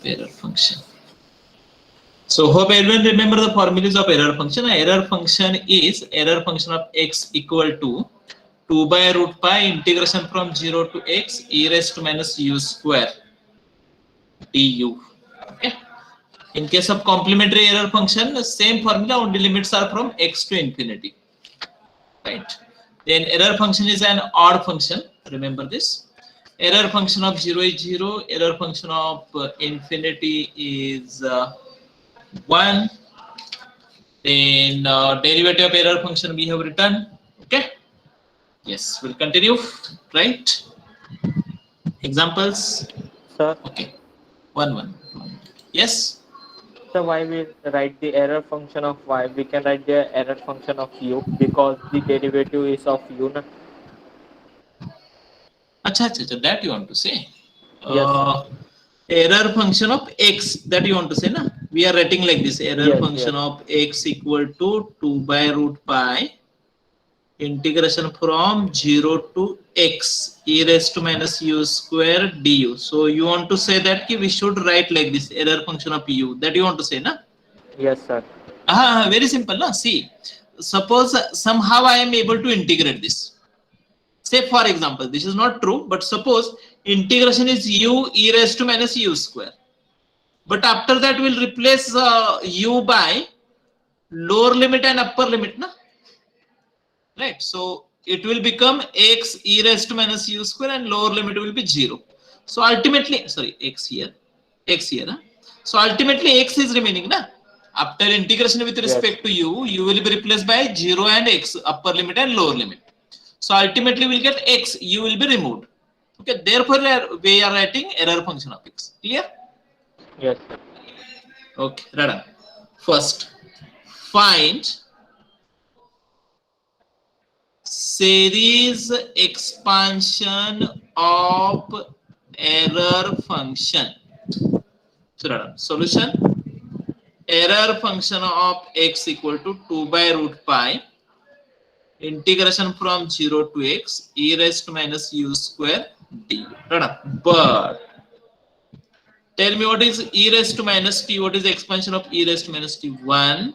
error function. So hope everyone remember the formulas of error function. Error function is error function of x equal to 2 by root pi integration from 0 to x e raised to minus u square du. Okay. In case of complementary error function, the same formula, only limits are from x to infinity. Right. Then error function is an odd function. Remember this. Error function of 0 is 0. Error function of infinity is 1. Then derivative of error function we have written. Okay. Yes, we'll continue. Right. Examples. Sir, Okay. One. Yes. so why we write the error function of y? We can write the error function of u because the derivative is of u. Na? Acha, that you want to say. Yes, sir. Error function of x, that you want to say, na? We are writing like this. Error Yes, function yes. of x equal to 2 by root pi integration from 0 to x e raised to minus u square du. So you want to say that we should write like this, error function of u, that you want to say, na? Yes, sir. Very simple, na? See, suppose somehow I am able to integrate this. Say for example, this is not true, but suppose integration is u e raised to minus u square. But after that we'll replace u by lower limit and upper limit, na? Right? So it will become x e raised to minus u square and lower limit will be 0. So ultimately, sorry, x here. Huh? So ultimately x is remaining, na? After integration with Yes. respect to u, u will be replaced by 0 and x, upper limit and lower limit. So ultimately we'll get x, u will be removed. Okay, therefore we are writing error function of x. Clear? Yes, sir. Okay, Radha. First, find series expansion of error function. So Radha, solution. Error function of x equal to 2 by root pi integration from 0 to x e raised to minus u square du. Radha. But tell me what is e raised to minus t? What is the expansion of e raised to minus t? 1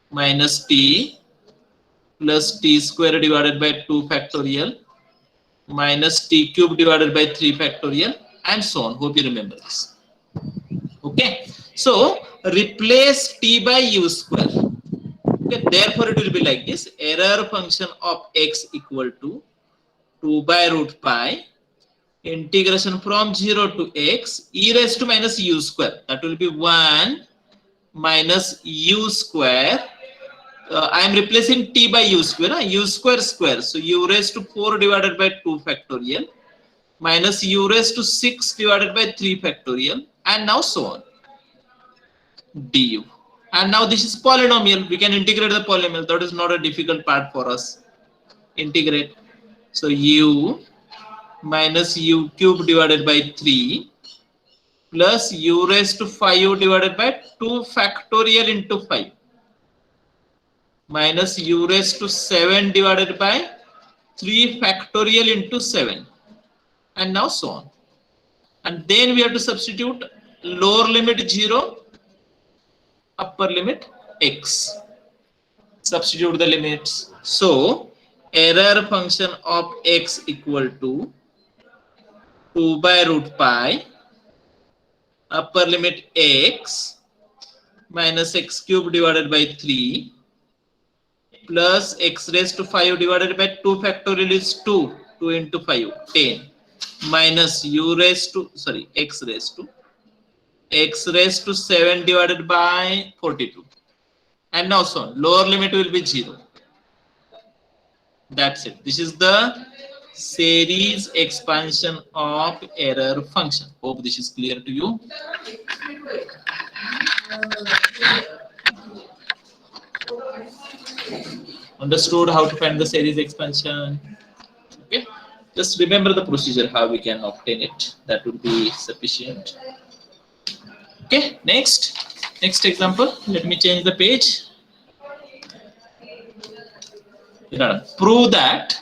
minus t plus t square divided by 2 factorial minus t cube divided by 3 factorial and so on. Hope you remember this. Okay. So replace t by u square. Okay. Therefore it will be like this. Error function of x equal to 2 by root pi integration from 0 to x e raised to minus u square. That will be 1 minus u square. I am replacing t by u square, u square square. So u raised to 4 divided by 2 factorial minus u raised to 6 divided by 3 factorial and now so on du. And now this is polynomial. We can integrate the polynomial. That is not a difficult part for us. Integrate. So u minus u cube divided by 3 plus u raised to 5 divided by 2 factorial into 5 minus u raised to 7 divided by 3 factorial into 7 and now so on. And then we have to substitute lower limit 0, upper limit x. Substitute the limits. So error function of x equal to 2 by root pi upper limit x minus x cube divided by 3 plus x raised to 5 divided by 2 factorial is 2. 2 into 5, 10 minus u raised to, sorry, x raised to 7 divided by 42 and now so on. Lower limit will be 0. That's it. This is the series expansion of error function. Hope this is clear to you. Understood how to find the series expansion? Okay. Just remember the procedure, how we can obtain it. That would be sufficient. Okay. Next example. Let me change the page. Prove that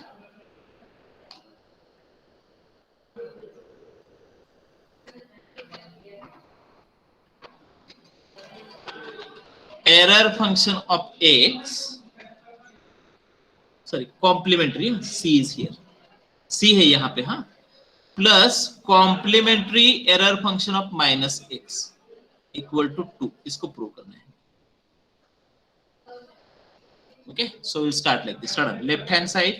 error function of x, sorry complementary, c is here, c है यहाँ पे, हाँ, plus complementary error function of minus x equal to 2, इसको prove करना है. Okay, so we'll start like this. Start on left hand side,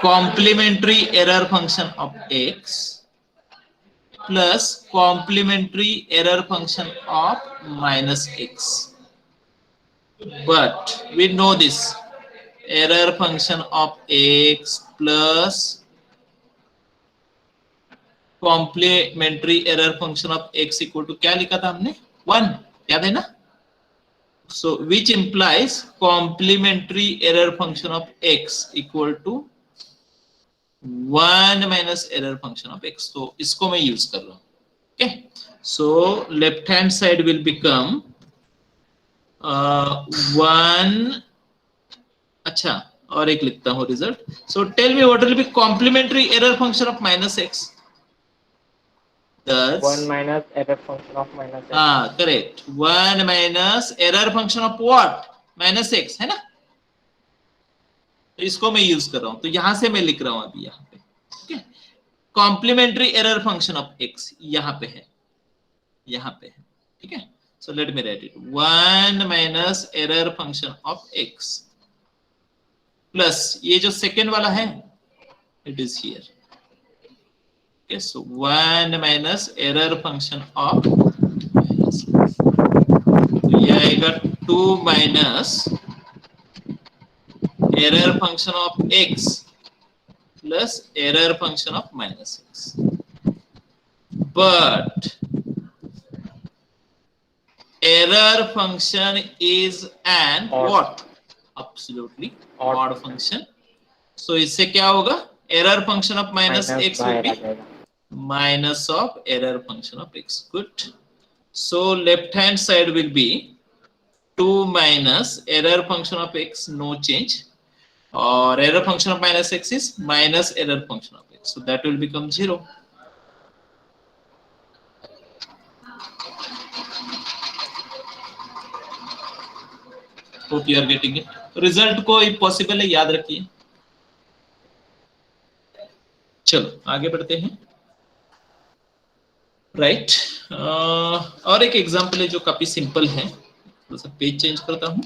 complementary error function of x plus complementary error function of minus x. But we know this error function of x plus complementary error function of x equal to क्या लिखा था हमने, 1, याद है ना? So which implies complementary error function of x equal to 1 minus error function of x. तो इसको मैं यूज कर रहा हूँ. Okay, so left hand side will become 1. अच्छा, और एक लिखता हूँ result. So tell me what will be complementary error function of minus x. Thus 1 minus error function of minus x. Correct, 1 minus error function of what, minus x, है ना? तो इसको मैं यूज कर रहा हूं, तो यहां से मैं लिख रहा हूं अभी यहाँ पे. ठीक है, complementary error function of x यहाँ पे है, यहाँ पे है. ठीक है, so let me write it, 1 minus error function of x plus ये जो सेकेंड वाला है, it is here. Okay, so 1 minus error function of minus, तो ये आएगा 2 minus error function of x plus error function of minus x. But error function is an Odd. what? Absolutely Odd odd function. So इससे क्या होगा? Error function of minus x will be minus of error function of x. Good. So left hand side will be 2 minus error function of x, no change, or error function of minus x is minus error function of x. So that will become 0. Hope you are getting it. Result को possible है, याद रखिए. चलो आगे बढ़ते हैं. Right, और एक एग्जांपल है जो काफी सिंपल है. थोड़ा सा पेज चेंज करता हूं.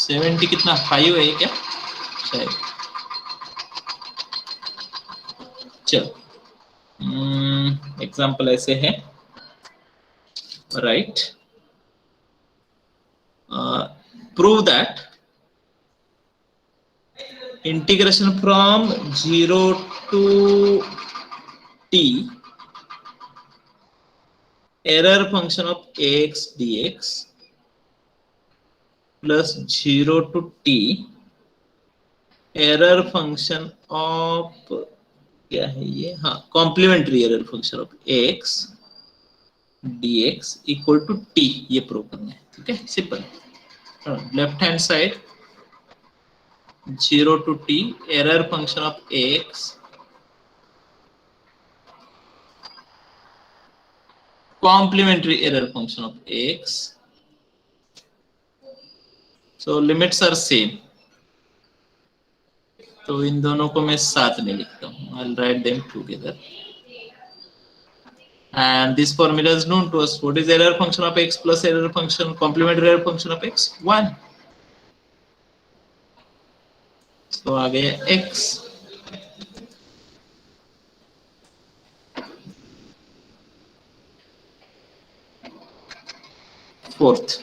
70 कितना 5 है क्या शायद. चलो एग्जांपल ऐसे है. Right, prove that integration from 0 to t error function of x dx plus 0 to t error function of क्या है ये, हाँ, complementary error function of x dx equal to t, ये प्रूव करना है. ठीक है, simple. Left hand side 0 to t error function of x complementary error function of x. So limits are same. तो इन दोनों को मैं साथ में लिखता हूँ. I'll write them together. And this formula is known to us. What is error function of x plus error function, complementary error function of x? 1. So आ गया x. Fourth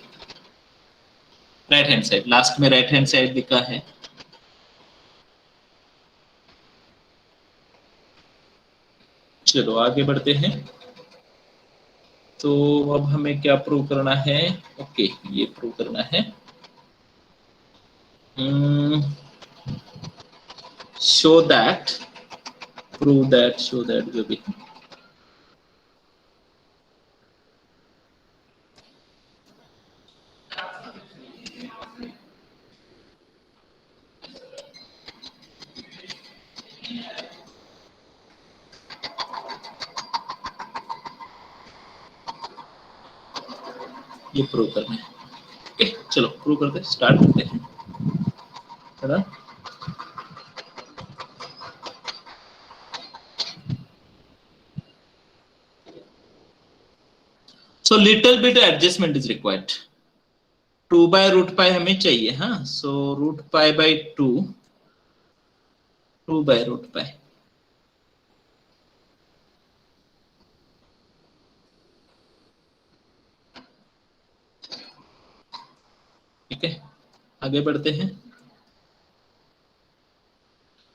right hand side, last में right hand side लिखा है. चलो आगे बढ़ते हैं. तो अब हमें क्या प्रूव करना है? ओके, ये प्रूव करना है. Show that, prove that, show that, जो भी. ये प्रूव करना है। ओके चलो प्रूव करते हैं, स्टार्ट करते हैं, है ना। So little bit adjustment is required. 2/√π हमें चाहिए, हाँ। सो √π/2, 2/√π, ठीक है। आगे बढ़ते हैं।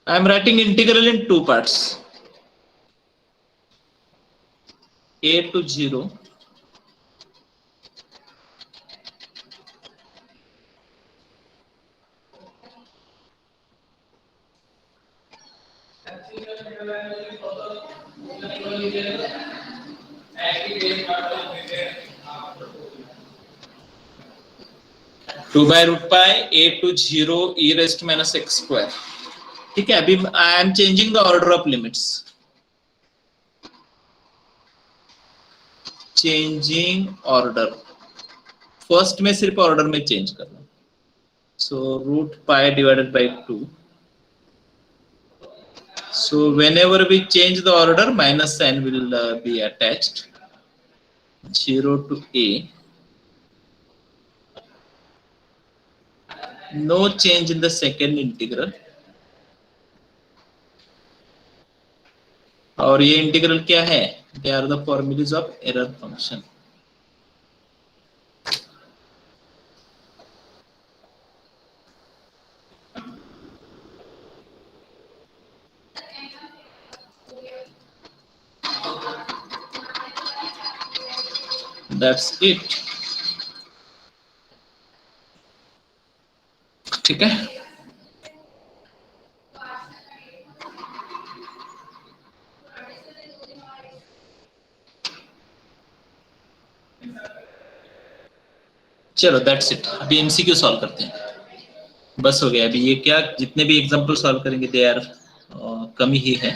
I am writing integral in 2 parts, a to 0 2/√π a to 0 e raised to minus x square, ठीक है। अभी I am changing the order of limits, changing order, first में सिर्फ ऑर्डर में चेंज करना। सो √π divided by 2, so whenever we change the order minus sign will be attached, 0 to a, no change in the second integral, और ये integral क्या है, they are the formulas of error function। That's it, ठीक है। चलो that's it. अभी MCQ solve करते हैं, बस हो गया। अभी ये क्या, जितने भी एग्जांपल सॉल्व करेंगे दे आर कम ही है।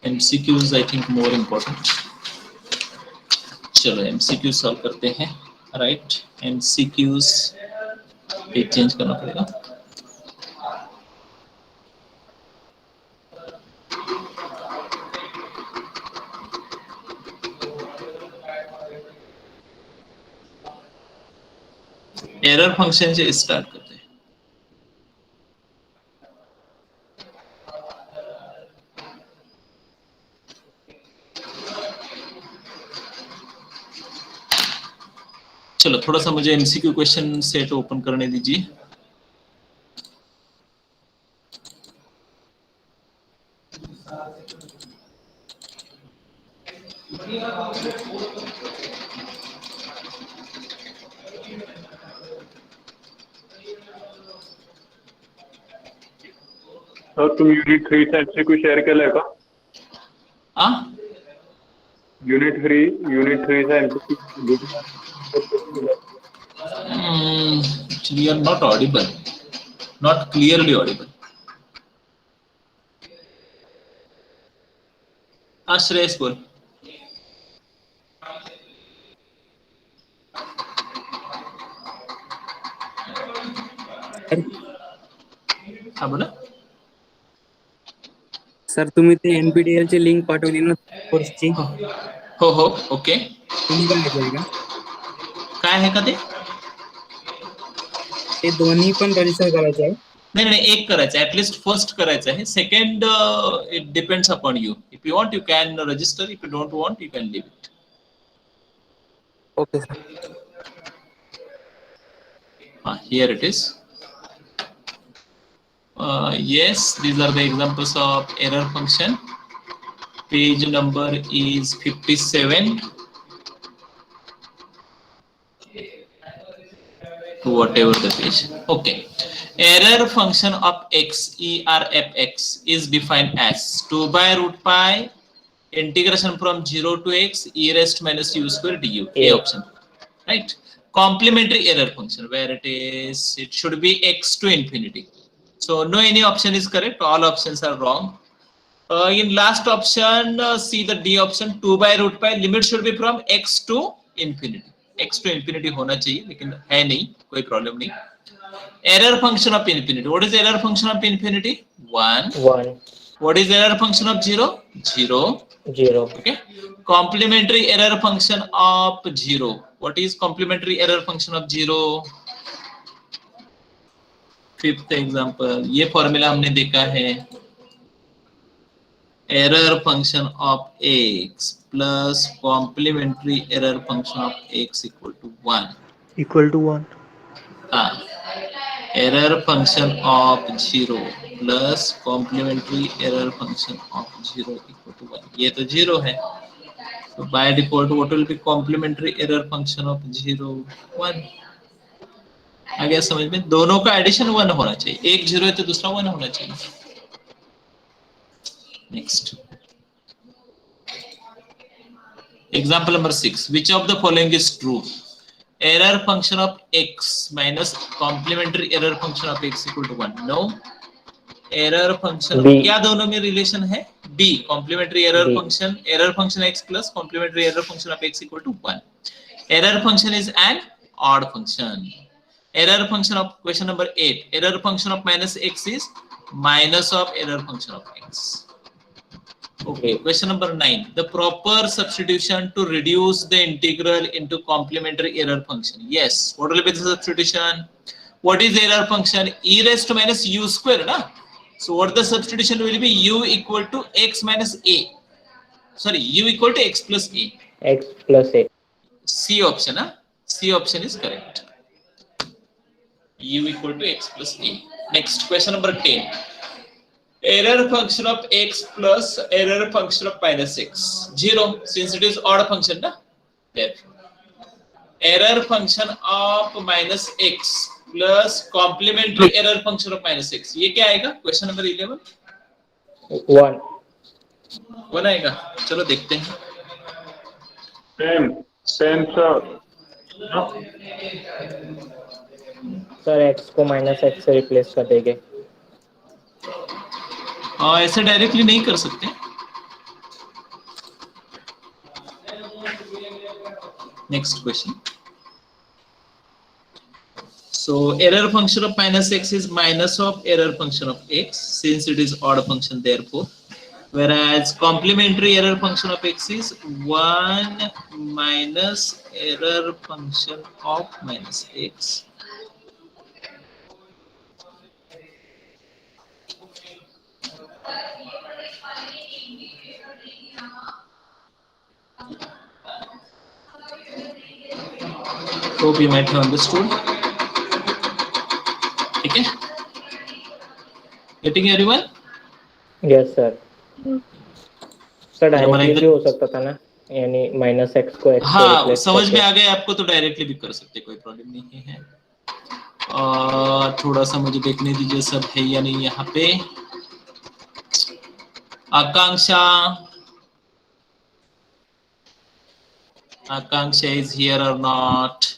MCQs I think more important. चलो एमसीक्यू सॉल्व करते हैं, राइट। एमसीक्यूज पे चेंज करना पड़ेगा। एरर फंक्शन से स्टार्ट करते हैं। चलो थोड़ा सा मुझे एमसीक्यू क्वेश्चन सेट ओपन करने दीजिए। सर तुम युनिट 3 चा एमसीक्यू शेअर केलाय का? आ युनिट 3 चा MCQ actually you are not audible, not clearly audible। हाँ श्रेयस बोल। हाँ बोला। सर तुम्ही ते NPTEL ची लिंक पाठवली ना कोर्सची, हो ओके। तुम्ही बघितलंय का? काय आहे का ते? ते दोन्ही पण रजिस्टर करायचे आहे। नाही नाही, एक करायचं, ऍटलिस्ट फर्स्ट करायचं आहे। Second it depends upon you, if you want you can register, if you don't want you can leave it. Okay sir. Here it is। yes, these are the examples of error function। Page number is 57 to whatever the page। okay, error function of x, ERFX, is defined as 2/√π integration from 0 to x e raised to minus u square du। A option, right? Complementary error function, where it should be x to infinity। so no any option is correct, all options are wrong। in last option, see the D option, 2/√π limit should be from x to infinity। x to infinity होना चाहिए, लेकिन है नहीं, कोई problem नहीं. Error function of infinity. What is error function of infinity? 1. 1, What is error function of 0? 0. 0. Okay. Complementary error function of 0. What is complementary error function of 0? Fifth example. ये formula हमने देखा है. Error function of x plus complementary error function of x equal to 1. Equal to 1. Error function of 0 plus complementary error function of 0 equal to 1. ये तो 0 है. So by default, what will be complementary error function of 0? 1. आ गया समझ में? दोनों का addition 1 होना चाहिए. एक 0 है तो दूसरा 1 होना चाहिए. Next. Example number 6. Which of the following is true? Error function of x minus complementary error function of x equal to 1. No. Error function B. क्या दोनों में रिलेशन है? B. Complementary error B. function x plus complementary error function of x equal to 1. Error function is an odd function. Error function of question number 8. Error function of minus x is minus of error function of x. Okay, question number 9. The proper substitution to reduce the integral into complementary error function. Yes. What will be the substitution? What is error function? E raised to minus u square, na? So what the substitution will be? U equal to x minus a. Sorry, u equal to x plus a. X plus a. C option, huh? C option is correct. U equal to x plus a. Next, question number 10. Error function of x plus error function of minus x. 0, since it is odd function, na? Therefore, error function of minus x plus complementary error function of minus x. ये क्या आएगा? Question number 11. 1. 1 आएगा. चलो देखते हैं. Same sir. Sir x को minus x से replace कर देंगे. हाँ, ऐसे डायरेक्टली नहीं कर सकते. Next question. So error function of minus x is minus of error function of x, since it is odd function, therefore. Whereas complementary error function of x is 1 minus error function of minus x. Hope you might have understood. Okay? Getting everyone? Yes sir. Sir हमारा directly इधर- भी हो सकता था ना, यानी minus x को x से हाँ, रिप्लेस समझ में आ गया आपको, तो डायरेक्टली भी कर सकते, कोई प्रॉब्लम नहीं है. थोड़ा सा मुझे देखने दीजिए सब है या नहीं यहाँ पे. Akanksha is here or not?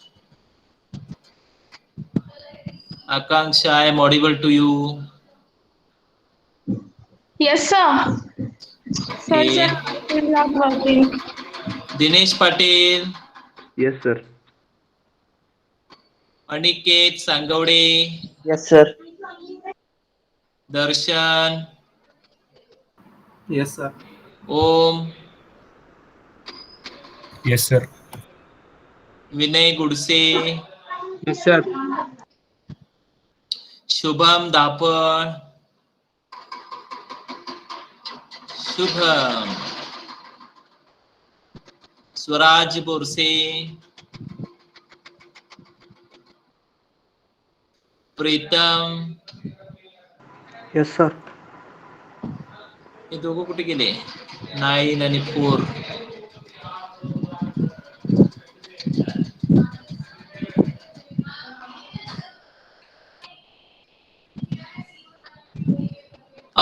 Akanksha, I am audible to you. Yes, sir. Sir, Okay. sir, it's not working. Dinesh Patel, Yes, sir. Aniket Sangavde, Yes, sir. Darshan, Yes, sir. Om, Yes, sir. Vinay Gudse, Yes, sir. Shubham Dapar, Shubham, Swaraj Borse, Pritam. Yes, sir. हे दोघं कुठे गेले? 9 आणि 4.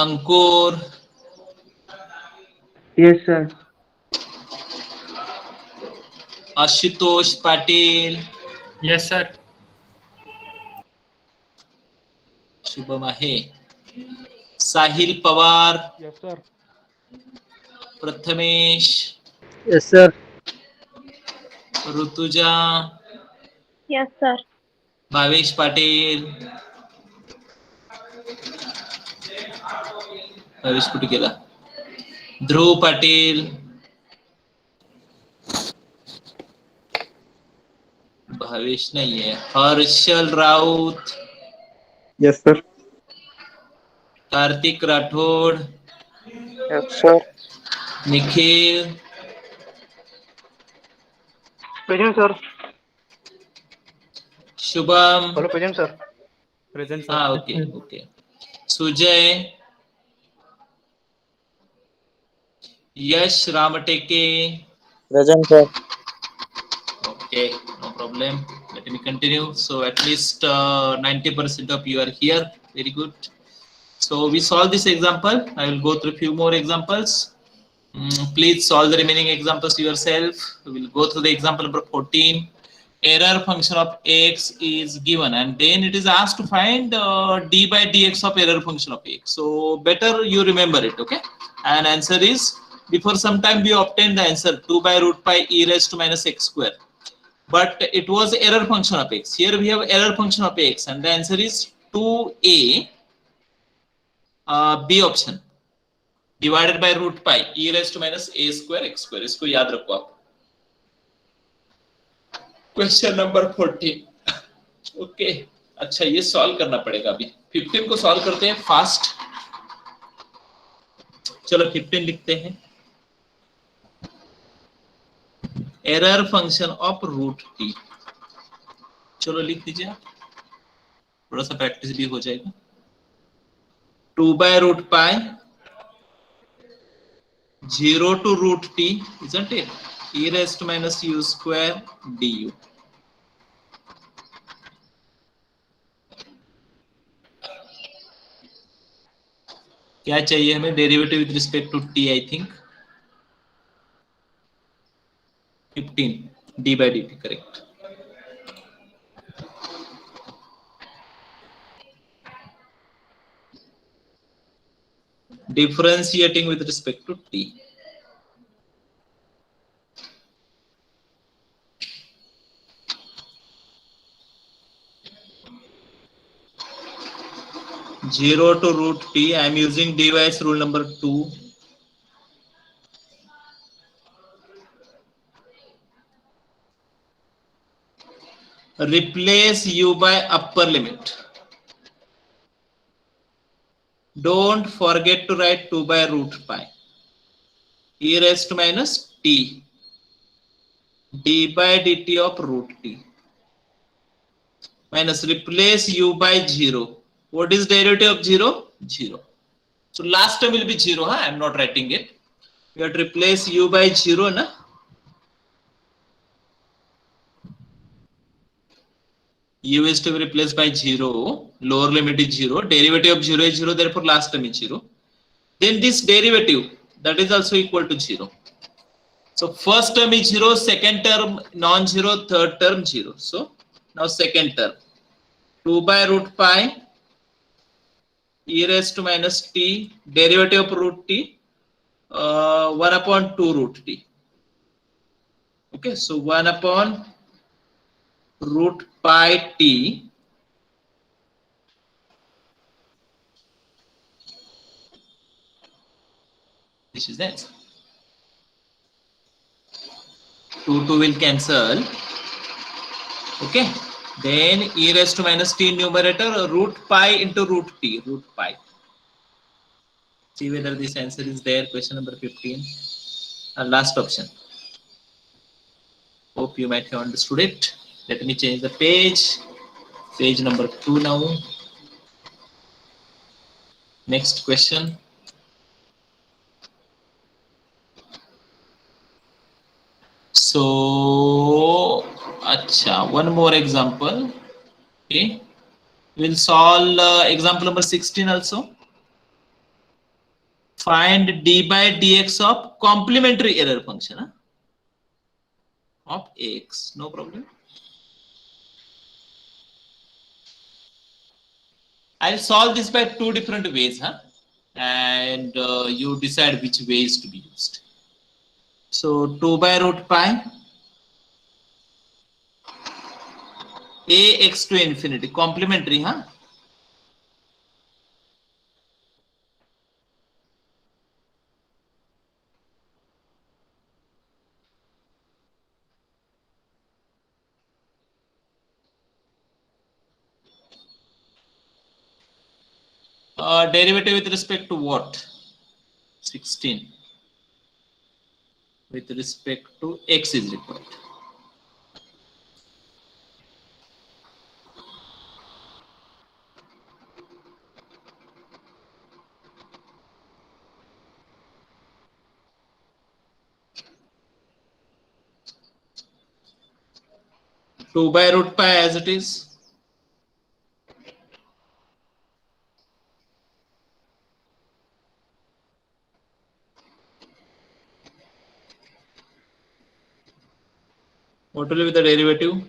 अंकुर, Yes, sir. Ashutosh Patil, Yes, sir. Shubham आहे, साहिल Pawar, Yes, sir. Prathamesh, Yes, sir. Rutuja, Yes, sir. Bhavesh Patil, Bhavesh कुठे गेला? ध्रुव पाटील, भावेश नाहीये. Harshal Raut, Yes, sir. Kartik Rathod, Yes, sir. Nikhil, Present, sir. Shubham, Hello, present, sir. Present, हाँ okay okay, Sujay, Yash Ramteke, Present, sir. okay, no problem. Let me continue. So at least 90% of you are here. Very good. So we solve this example. I will go through a few more examples. Please solve the remaining examples yourself. We will go through the example number 14. Error function of x is given, and then it is asked to find d by dx of error function of x. So better you remember it, okay? And answer is, before some time we obtained the answer 2 by root pi e raised to minus x square. But it was error function of x. Here we have error function of x, and the answer is 2a b option divided by root pi e raised to minus a square x square. इसको याद रखो आप. Question number 14. Okay, अच्छा ये solve करना पड़ेगा. अभी 15 को सॉल्व करते हैं फास्ट. चलो 15 लिखते हैं. Error function of root t. चलो लिख दीजिए आप, थोड़ा सा प्रैक्टिस भी हो जाएगा. 2 by root pi 0 to root t, isn't it? E raised to minus u square du. क्या चाहिए हमें? Derivative with respect to t, I think 15 d by dt, correct. Differentiating with respect to t. Zero to root t. I am using device rule number 2. Replace u by upper limit. Don't forget to write 2 by root pi e raised to minus t d by dt of root t minus replace u by 0. What is derivative of 0? 0. So last term will be 0. Huh? I am not writing it. We have to replace u by 0. Na? U is to be replaced by 0. Lower limit is 0. Derivative of 0 is 0. Therefore last term is 0. Then this derivative, that is also equal to 0. So first term is 0, second term non-zero, third term 0. So now second term 2 by root pi e raised to minus t, derivative of root t 1 upon 2 root t. Okay, so 1 upon root pi t this is the answer. 2 will cancel. Okay, then e raised to minus t numerator, root pi into root t, root pi. See whether this answer is there. Question number 15, last option. Hope you might have understood it. Let me change the page. Page number 2 now. Next question. So, acha, one more example. Okay, we'll solve example number 16 also. Find d by dx of complementary error function of x. No problem. I'll solve this by 2 different ways, and you decide which way is to be used. So 2 by root pi ax to infinity, complementary, huh? Derivative with respect to what? 16. With respect to x is required. Two by root pi as it is. What will be the derivative?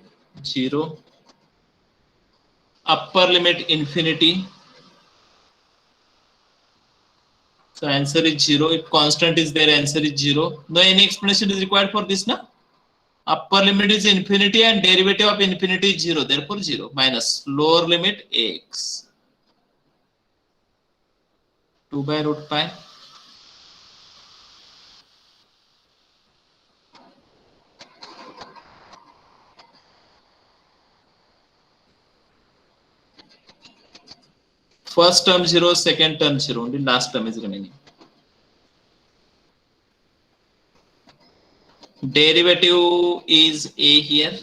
0. Upper limit infinity. So answer is 0. If constant is there, answer is 0. No any explanation is required for this, na? Upper limit is infinity and derivative of infinity is 0. Therefore 0 minus lower limit x. 2 by root pi. First term 0, second term 0. Only last term is remaining. Derivative is a here.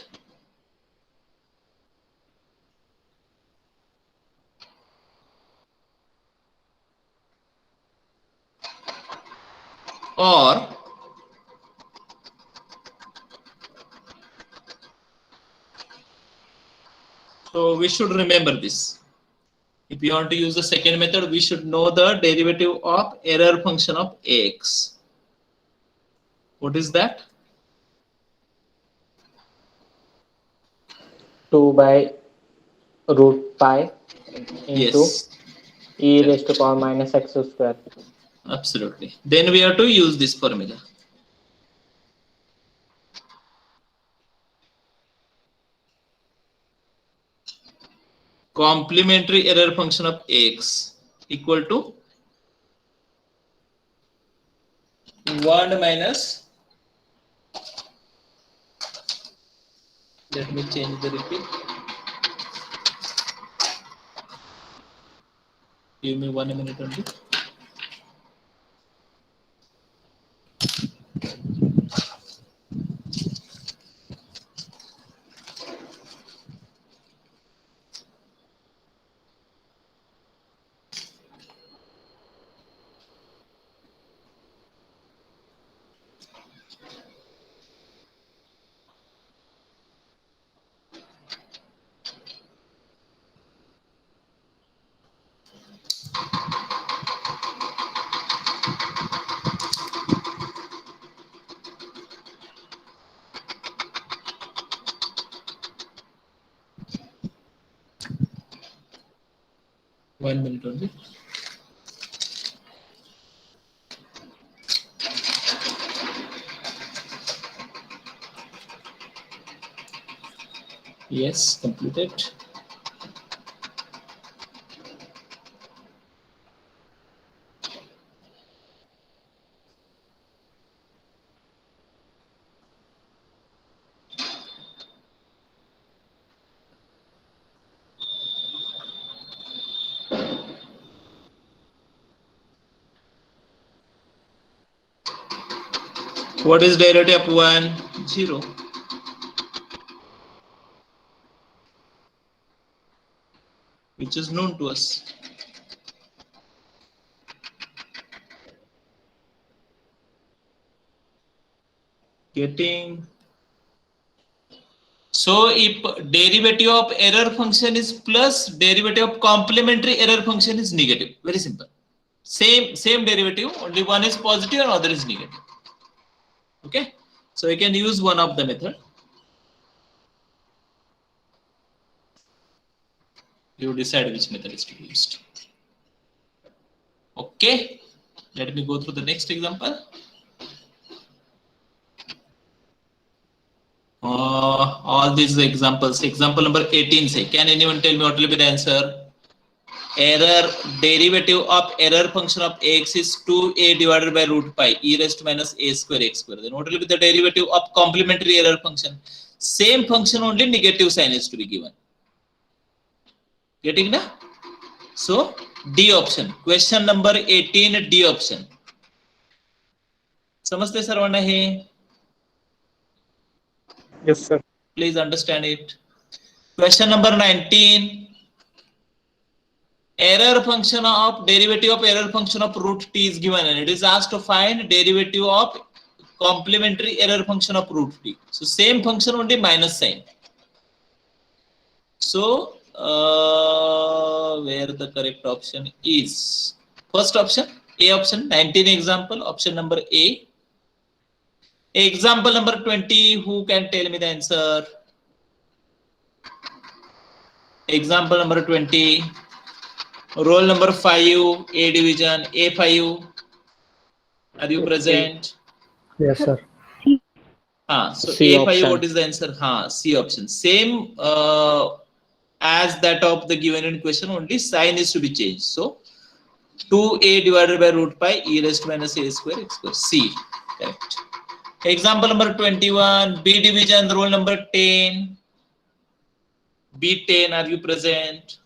Or so we should remember this. If you want to use the second method, we should know the derivative of error function of x. What is that? 2 by root pi into Yes, e raised to power minus x square. absolutely. Then we have to use this formula. Complementary error function of x equal to 1 minus, let me change the repeat. Give me 1 minute only. One minute only. Yes, completed. What is derivative of 1? 0. Which is known to us. Getting. So if derivative of error function is plus, derivative of complementary error function is negative. Very simple. Same derivative, only one is positive and other is negative. Okay. So we can use one of the method. You decide which method is to be used. Okay. Let me go through the next example. All all these examples. Example number 18 say, can anyone tell me what will be the answer? Error derivative of error function of x is 2a divided by root pi e raised to minus a square x square. Then what will be the derivative of complementary error function? Same function, only negative sign is to be given. Getting na? So D option. Question number 18 D option. समझते सर्वांना हे? Yes, sir. Please understand it. Question number 19. Error function of derivative of error function of root t is given and it is asked to find derivative of complementary error function of root t. So same function, only minus sign. So where the correct option is? First option, A option, 19 example, option number A. Example number 20, who can tell me the answer? Example number 20. Roll number 5, A division, A5. Are you present? Yes, sir. So C A5, option. what is the answer? C option. Same as that of the given in question, only sign is to be changed. So 2a divided by root pi e raised to minus a square x square. C. Correct. Example number 21, B division, roll number 10. B10, are you present?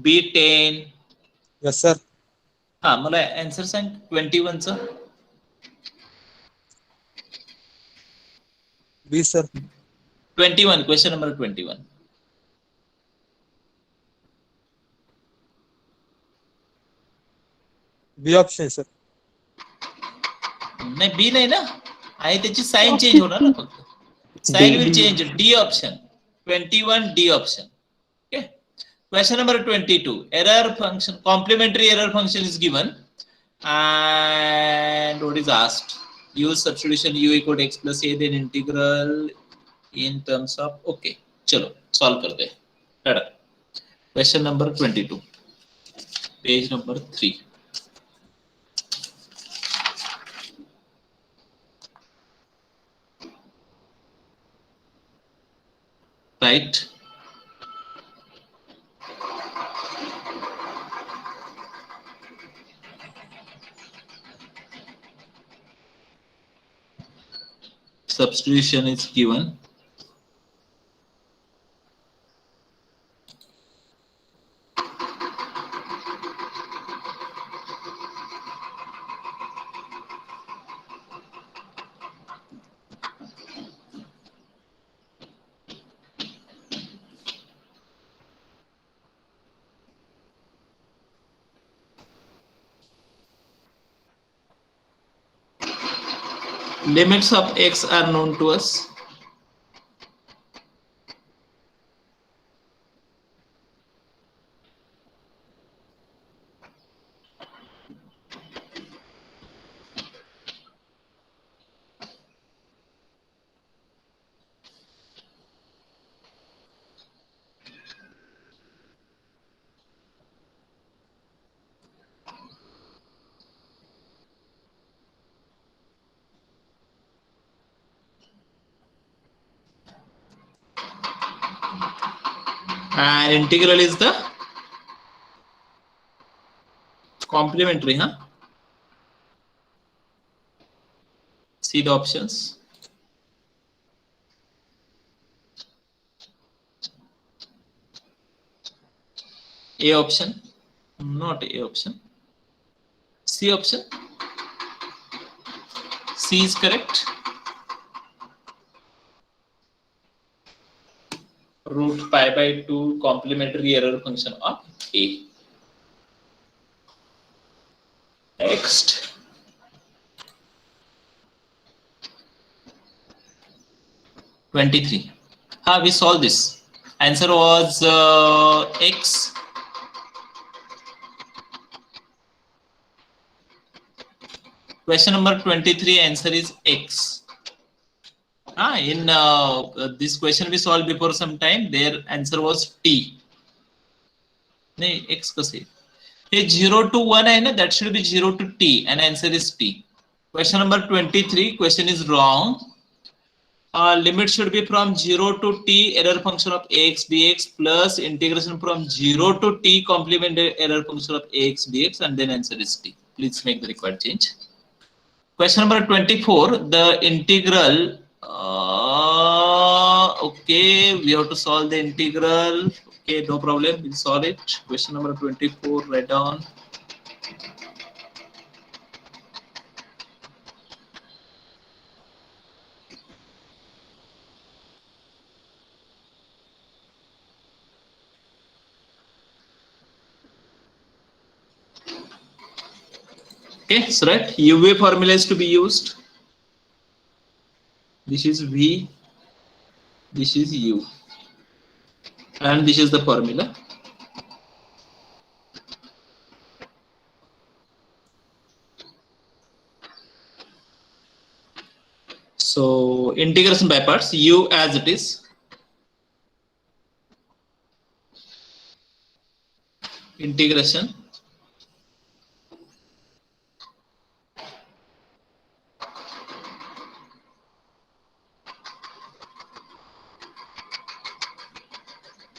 B10. Yes, sir. मला answer सांग 21 चा. B, sir. 21, question number 21. B option, sir. नाही B नाही ना, आहे त्याची sign change होणार ना फक्त. Sign will change. D option. 21 D option. Okay. Question number 22. Error function, complementary error function is given. And what is asked? Use substitution u equal to x plus a, then integral in terms of, okay. चलो solve करते हैं. Question number 22. Page number 3. Right. Substitution is given. Limits of x are known to us. And integral is the complementary, huh? See the options. A option, not A option. C option. C is correct. Root pi by 2 complementary error function of A. Next. (23). We solved this. Answer was x. Question number 23, answer is x. In this question we solved before some time, their answer was t. No, x kase. 0 to 1 hai na, that should be 0 to t and answer is t. Question number 23, question is wrong. limit should be from 0 to t error function of ax dx plus integration from 0 to t complement error function of ax dx, and then answer is t. Please make the required change. Question number 24, the integral, okay, we have to solve the integral. Okay, no problem, we'll solve it. Question number 24, write down. Okay, so right, UV formula is to be used. This is V, this is U, and this is the formula. So integration by parts, U as it is, integration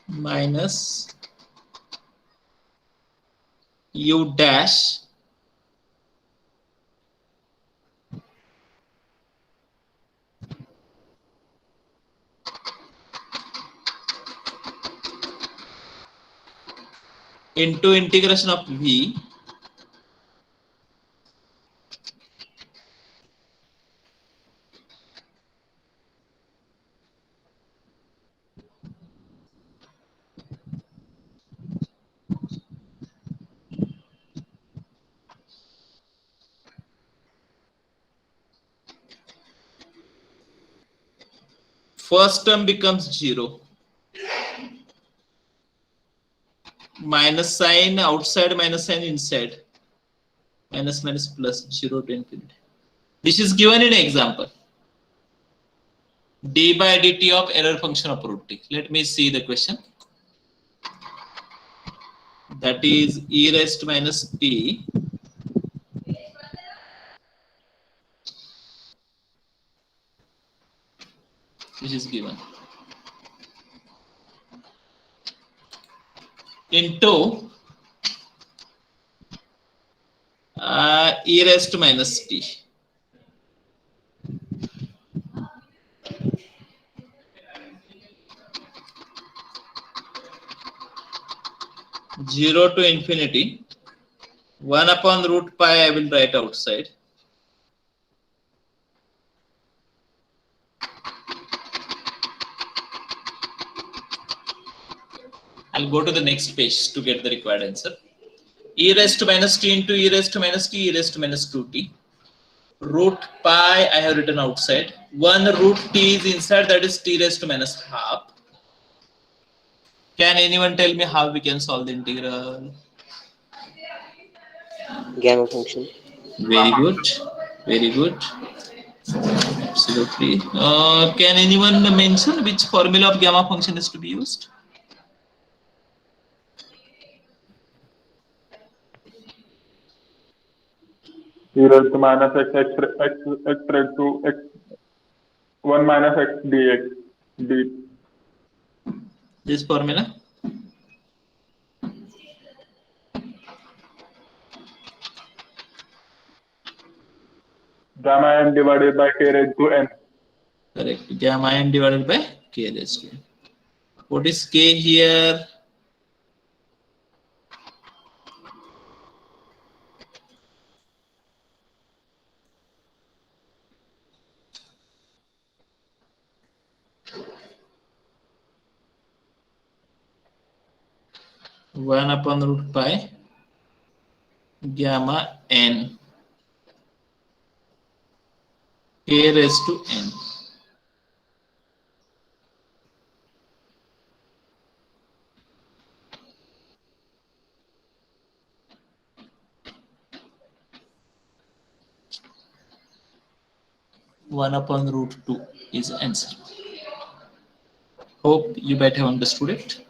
minus U dash into integration of V first term becomes 0, minus sign outside, minus sign inside, minus minus plus 0 to infinity. This is given in example, d by dt of error function of root t. Let me see the question. That is e raised to minus t which is given into e raised to minus t. Zero to infinity, 1 upon root pi I will write outside. I'll go to the next page to get the required answer. E raised to minus t into e raised to minus t, e raised to minus 2t. Root pi I have written outside. 1 root t is inside, that is t raised to minus half. Can anyone tell me how we can solve the integral? Gamma function. Very good. Very good. Absolutely. Can anyone mention which formula of gamma function is to be used? E raised to minus x raised to x 1 minus x dx d. This formula? Gamma n divided by k raised to n. Correct. Gamma n divided by k raised to n. What is k here? One upon root pi gamma n k raised to n. One upon root 2 is answer. Hope you might have understood it.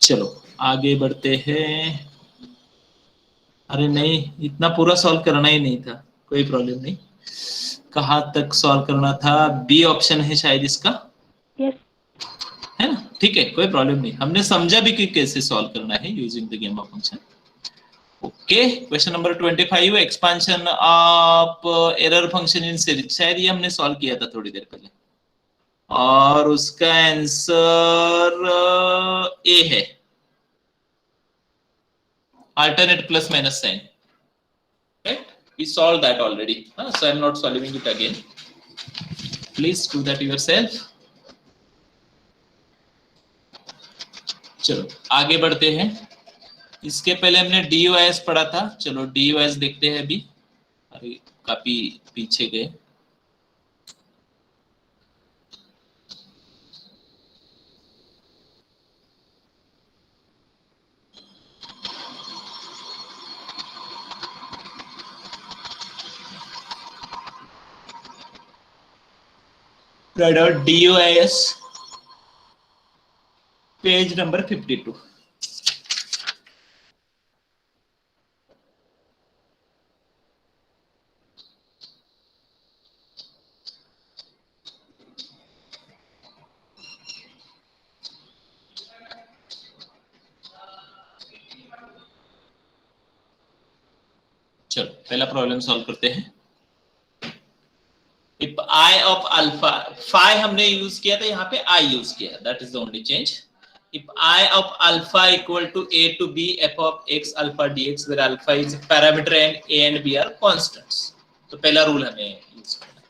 चलो आगे बढ़ते हैं. अरे नहीं, इतना पूरा solve करना ही नहीं था, कोई प्रॉब्लम नहीं। कहाँ तक सॉल्व करना था? बी ऑप्शन है शायद इसका, Yes. है ना? ठीक है, कोई प्रॉब्लम नहीं, हमने समझा भी कि कैसे सॉल्व करना है यूजिंग द गेमा function. Okay, question number 25, expansion of error function in series. शायद ये हमने सॉल्व किया था थोड़ी देर पहले, और उसका आंसर ए है, alternate plus minus sign, right? We solved that already, so I'm not solving it again. Please do that yourself. चलो आगे बढ़ते हैं। इसके पहले हमने DOS पढ़ा था, चलो DOS देखते हैं अभी। अरे काफी पीछे गए। Write out DOS, page number 52. चलो पहला प्रॉब्लम सॉल्व करते हैं। If I of alpha, phi हमने यूज किया था, यहाँ पे I यूज किया, that is the only change. If I of alpha equal to a to b f of x alpha dx, where alpha is a parameter and a and b are constants. तो पहला rule हमें use करना है।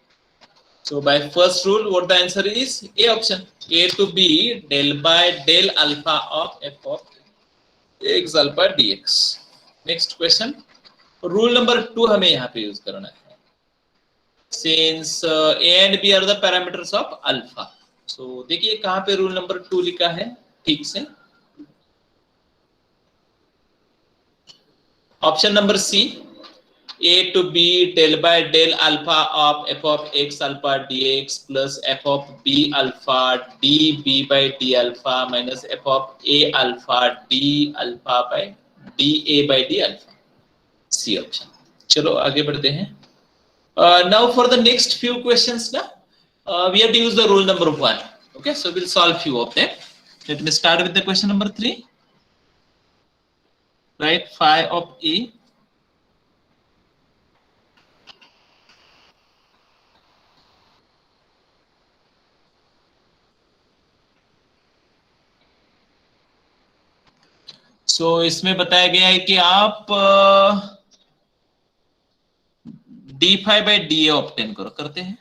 So by first rule, what the answer is? A option, a to b del by del alpha of f of x alpha dx. Next question, rule number 2 हमें यहाँ पे use करना है। Since a and b are the parameters of alpha, so देखिए कहाँ पे rule number 2 लिखा है ठीक से। Option number C, a to b del by del alpha of f of x alpha dx plus f of b alpha db by d alpha minus f of a alpha d alpha by da by d alpha, C option. चलो आगे बढ़ते हैं। Now for the next few questions, we have to use the rule number 1. Okay, so we'll solve few of them. Let me start with the question number 3. Right, phi of a. So इसमें बताया गया है कि आप d phi by da obtain करो, करते हैं।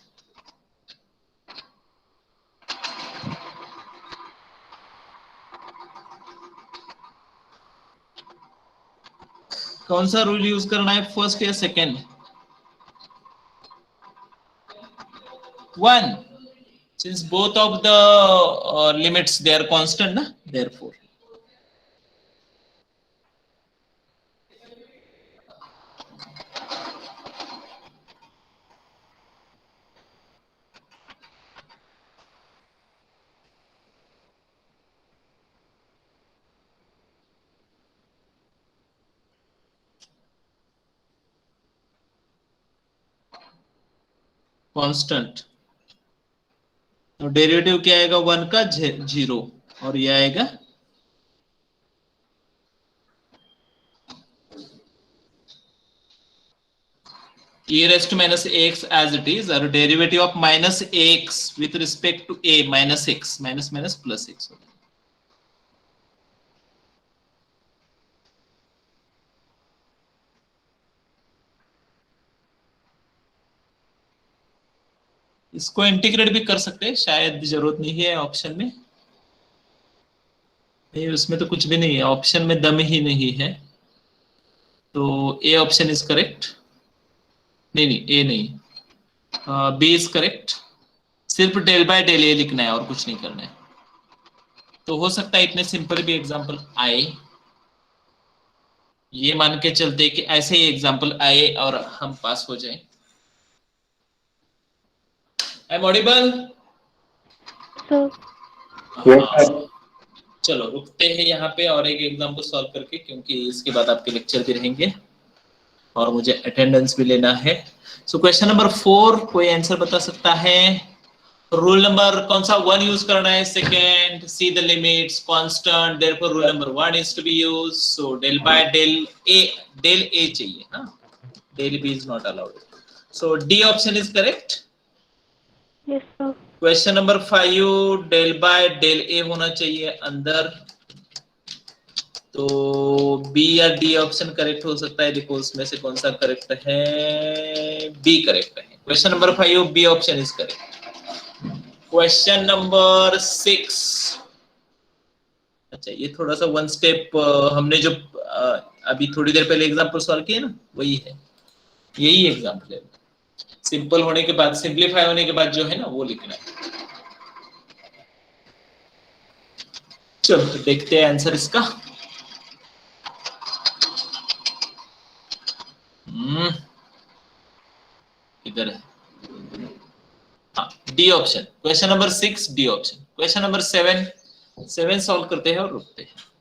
कौन सा रूल यूज करना है, फर्स्ट या second? 1, since both of the limits they are constant, na, therefore constant. तो डेरिवेटिव क्या आएगा 1 का 0, और ये आएगा e raised to minus x as it is, और derivative of minus x with respect to a minus x, minus minus plus x। इसको integrate भी कर सकते हैं, शायद जरूरत नहीं है ऑप्शन में, नहीं उसमें तो कुछ भी नहीं है, ऑप्शन में दम ही नहीं है, तो ए ऑप्शन इज करेक्ट। नहीं ए नहीं, बी इज करेक्ट। सिर्फ डेल बाय डेल ए लिखना है और कुछ नहीं करना है। तो हो सकता है इतने सिंपल भी एग्जांपल आए, ये मान के चलते कि ऐसे ही एग्जांपल आए और हम पास हो जाएं। I am audible? चलो रुकते हैं यहाँ पे और एक एग्जांपल सॉल्व करके, क्योंकि इसके बाद आपके लेक्चर भी रहेंगे। और मुझे अटेंडेंस भी लेना है। सो क्वेश्चन नंबर 4 कोई आंसर बता सकता है? रूल नंबर कौन सा 1 यूज करना है? Second, see the limits constant, therefore rule number 1 is to be used. So del by del a चाहिए ना, del b is not allowed. So D option is correct. Yes, sir. Question number 5 del by del a होना चाहिए अंदर, तो B या D option correct हो सकता है। देखो उसमें से कौन सा करेक्ट है? बी करेक्ट है। Question number 5 B option is correct. Question number 6, अच्छा ये थोड़ा सा 1 स्टेप हमने जो अभी थोड़ी देर पहले एग्जांपल सॉल्व किए ना, वही है, यही एग्जांपल है। सिंपल होने के बाद, सिंपलीफाई होने के बाद जो है ना वो लिखना है। चलो तो देखते हैं आंसर इसका। इधर है, हाँ D option. Question number 6 D option. Question number 7 solve करते हैं और रुकते हैं।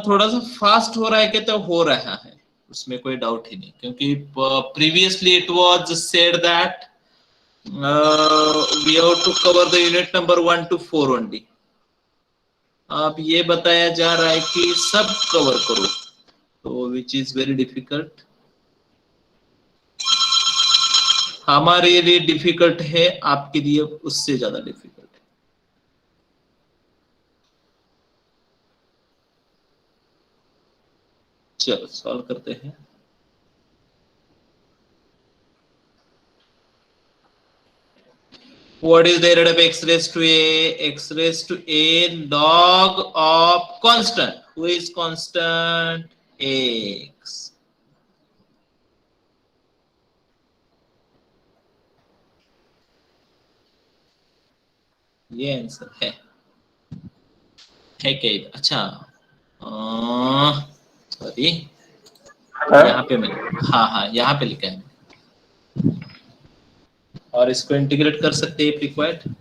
थोड़ा सा फास्ट हो रहा है कि तो हो रहा है, उसमें कोई डाउट ही नहीं, क्योंकि previously it was said that we have to cover the unit number 1 to 4 only. अब ये बताया जा रहा है कि सब कवर करो, तो विच इज वेरी डिफिकल्ट। हमारे लिए डिफिकल्ट है, आपके लिए उससे ज्यादा डिफिकल्ट है। चलो सॉल्व करते हैं। What is the error of x raised to a? X raised to a log of constant. Who is constant? X. ये आंसर है क्या इधर? अच्छा सॉरी, यहाँ पे मैं, हाँ यहाँ पे लिखा है, और इसको इंटीग्रेट कर सकते हैं रिक्वायर्ड।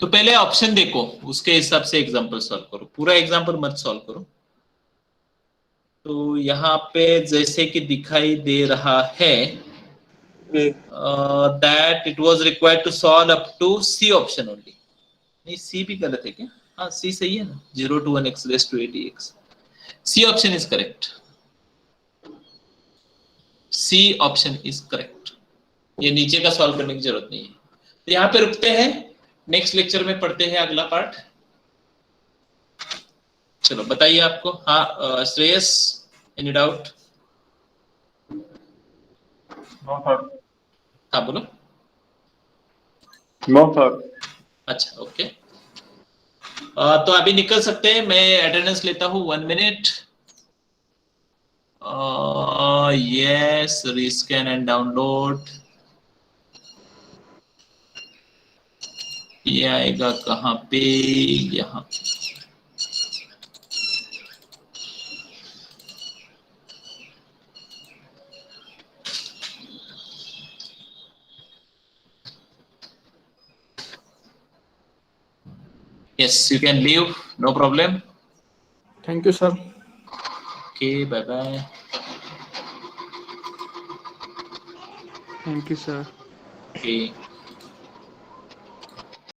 तो पहले ऑप्शन देखो, उसके हिसाब से एग्जांपल सॉल्व करो, पूरा एग्जांपल मत सॉल्व करो। तो यहाँ पे जैसे कि दिखाई दे रहा है that it was required to solve up to C option only. नहीं C भी गलत है क्या? हाँ C सही है ना, 0 to 1 x raised to a dx. C option is correct. C option is correct. ये नीचे का सॉल्व करने की जरूरत नहीं है। तो यहाँ पे रुकते हैं, नेक्स्ट लेक्चर में पढ़ते हैं अगला पार्ट। चलो बताइए आपको। हाँ Shreyas, any doubt? No sir. हाँ बोलो। No sir. अच्छा ओके, तो अभी निकल सकते हैं, मैं अटेंडेंस लेता हूँ 1 minute. Yes, rescan and download. ये आएगा कहाँ पे? यहाँ। Yes, you can leave, no problem. Thank you, sir. Okay, bye bye. Thank you, sir. Okay.